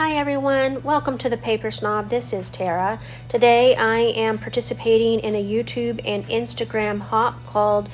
Hi everyone, welcome to the Paper Snob. This is Tara. Today I am participating in a YouTube and Instagram hop called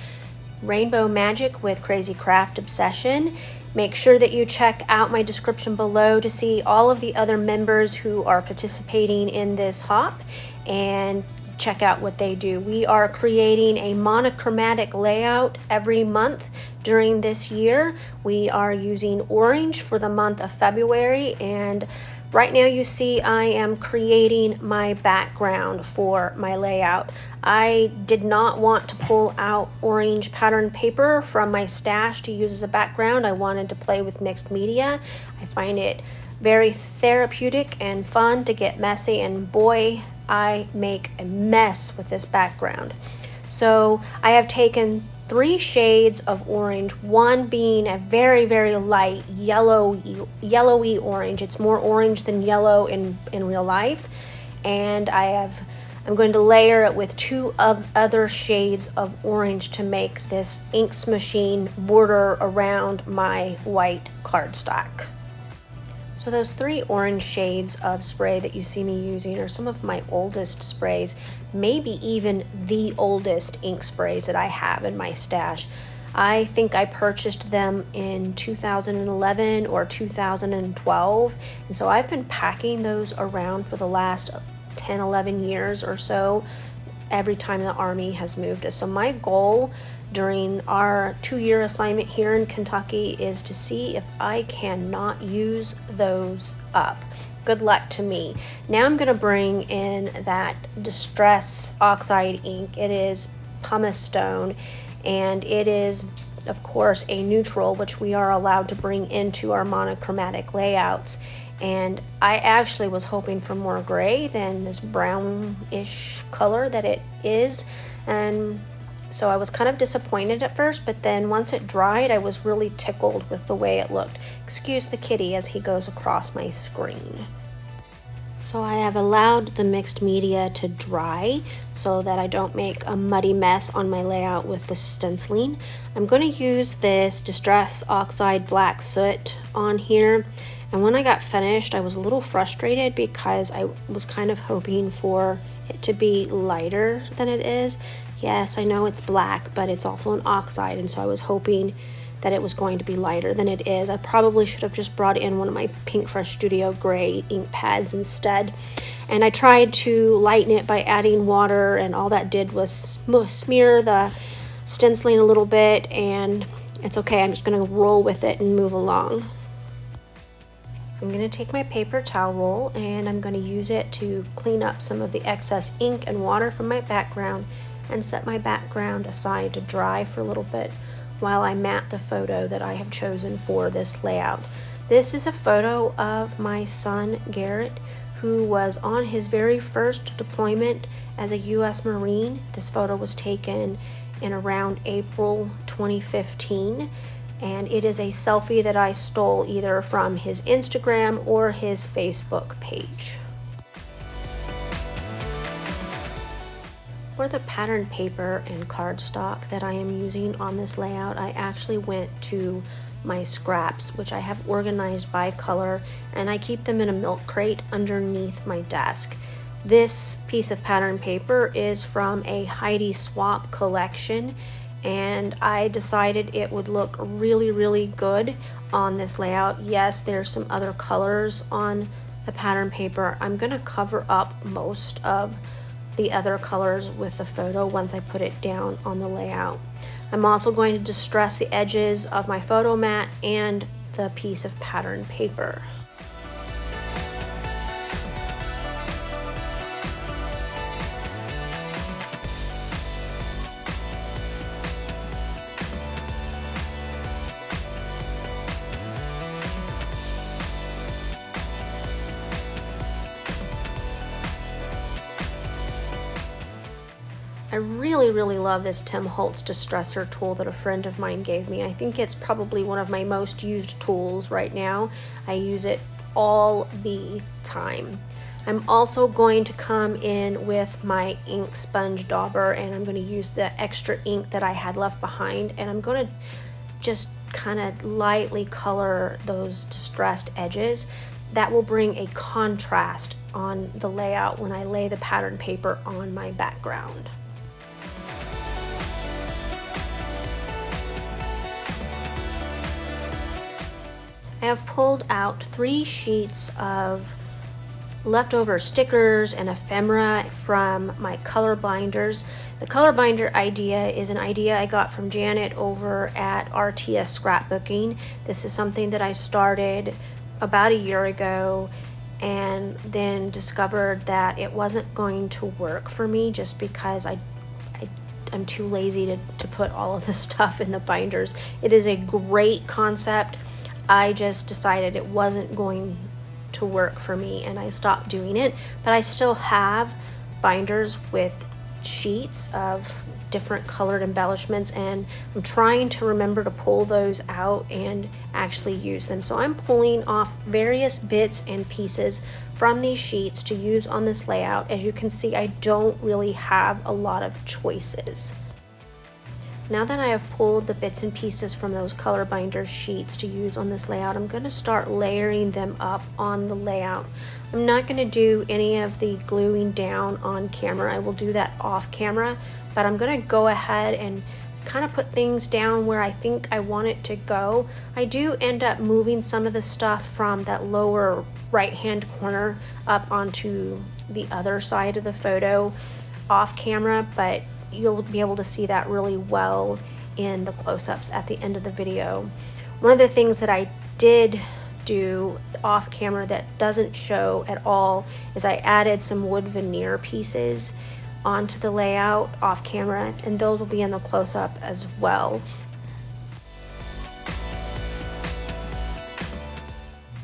Rainbow Magic with Crazy Craft Obsession. Make sure that you check out my description below to see all of the other members who are participating in this hop and check out what they do. We are creating a monochromatic layout every month during this year. We are using orange for the month of February, and right now you see I am creating my background for my layout. I did not want to pull out orange pattern paper from my stash to use as a background. I wanted to play with mixed media. I find it very therapeutic and fun to get messy, and boy, I make a mess with this background. So I have taken 3 shades of orange, one being a very light yellowy orange. It's more orange than yellow in real life, and I'm going to layer it with 2 other shades of orange to make this ink smashing border around my white cardstock. So those 3 orange shades of spray that you see me using are some of my oldest sprays, maybe even the oldest ink sprays that I have in my stash. I think I purchased them in 2011 or 2012, and so I've been packing those around for the last 10-11 years or so every time the Army has moved us. So my goal during our 2-year assignment here in Kentucky is to see if I cannot use those up. Good luck to me. Now I'm going to bring in that Distress Oxide ink. It is pumice stone, and it is of course a neutral, which we are allowed to bring into our monochromatic layouts. And I actually was hoping for more gray than this brownish color that it is, and so I was kind of disappointed at first, but then once it dried, I was really tickled with the way it looked. Excuse the kitty as he goes across my screen. So I have allowed the mixed media to dry so that I don't make a muddy mess on my layout with the stenciling. I'm going to use this Distress Oxide Black Soot on here. And when I got finished, I was a little frustrated because I was kind of hoping for it to be lighter than it is. Yes, I know it's black, but it's also an oxide, and so I was hoping that it was going to be lighter than it is. I probably should have just brought in one of my Pinkfresh Studio Gray ink pads instead. And I tried to lighten it by adding water, and all that did was smear the stenciling a little bit, and it's okay. I'm just going to roll with it and move along. So I'm going to take my paper towel roll and I'm going to use it to clean up some of the excess ink and water from my background and set my background aside to dry for a little bit while I mat the photo that I have chosen for this layout. This is a photo of my son Garrett, who was on his very first deployment as a U.S. Marine. This photo was taken in around April 2015. And it is a selfie that I stole either from his Instagram or his Facebook page. For the pattern paper and cardstock that I am using on this layout, I actually went to my scraps, which I have organized by color, and I keep them in a milk crate underneath my desk. This piece of pattern paper is from a Heidi Swapp collection, and I decided it would look really good on this layout. Yes, there's some other colors on the pattern paper. I'm going to cover up most of the other colors with the photo once I put it down on the layout. I'm also going to distress the edges of my photo mat and the piece of pattern paper. I really love this Tim Holtz Distresser tool that a friend of mine gave me. I think it's probably one of my most used tools right now. I use it all the time. I'm also going to come in with my ink sponge dauber, and I'm going to use the extra ink that I had left behind, and I'm going to just kind of lightly color those distressed edges. that will bring a contrast on the layout when I lay the pattern paper on my background. I have pulled out 3 sheets of leftover stickers and ephemera from my color binders. The color binder idea is an idea I got from Janet over at RTS Scrapbooking. This is something that I started about a year ago and then discovered that it wasn't going to work for me just because I'm too lazy to put all of the stuff in the binders. It is a great concept. I just decided it wasn't going to work for me and I stopped doing it, but I still have binders with sheets of different colored embellishments, and I'm trying to remember to pull those out and actually use them. So I'm pulling off various bits and pieces from these sheets to use on this layout. As you can see, I don't really have a lot of choices. Now that I have pulled the bits and pieces from those color binder sheets to use on this layout, I'm going to start layering them up on the layout. I'm not going to do any of the gluing down on camera. I will do that off camera, but I'm going to go ahead and kind of put things down where I think I want it to go. I do end up moving some of the stuff from that lower right hand corner up onto the other side of the photo off camera, but you'll be able to see that really well in the close-ups at the end of the video. One of the things that I did do off camera that doesn't show at all is I added some wood veneer pieces onto the layout off camera, and those will be in the close-up as well.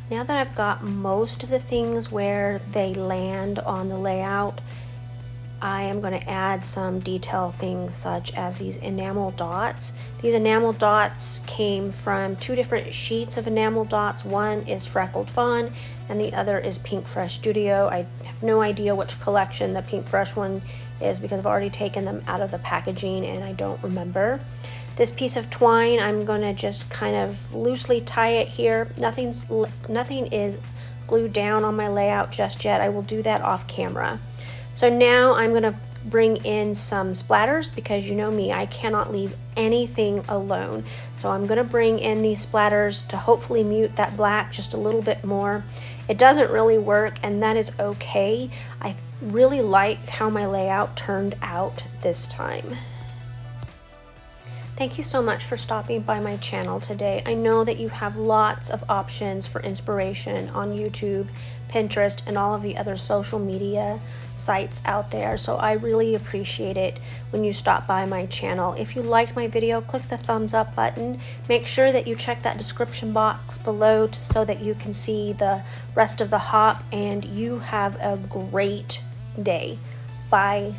Now that I've got most of the things where they land on the layout, I am going to add some detail things such as these enamel dots. These enamel dots came from 2 different sheets of enamel dots. One is Freckled Fawn and the other is Pink Fresh Studio. I have no idea which collection the Pink Fresh one is because I've already taken them out of the packaging and I don't remember. This piece of twine, I'm going to just kind of loosely tie it here. Nothing is glued down on my layout just yet. I will do that off camera. So now I'm going to bring in some splatters because you know me, I cannot leave anything alone. So I'm going to bring in these splatters to hopefully mute that black just a little bit more. It doesn't really work, and that is okay. I really like how my layout turned out this time. Thank you so much for stopping by my channel today. I know that you have lots of options for inspiration on YouTube, Pinterest, and all of the other social media sites out there, so I really appreciate it when you stop by my channel. If you liked my video, click the thumbs up button. Make sure that you check that description box below so that you can see the rest of the hop, and you have a great day. Bye.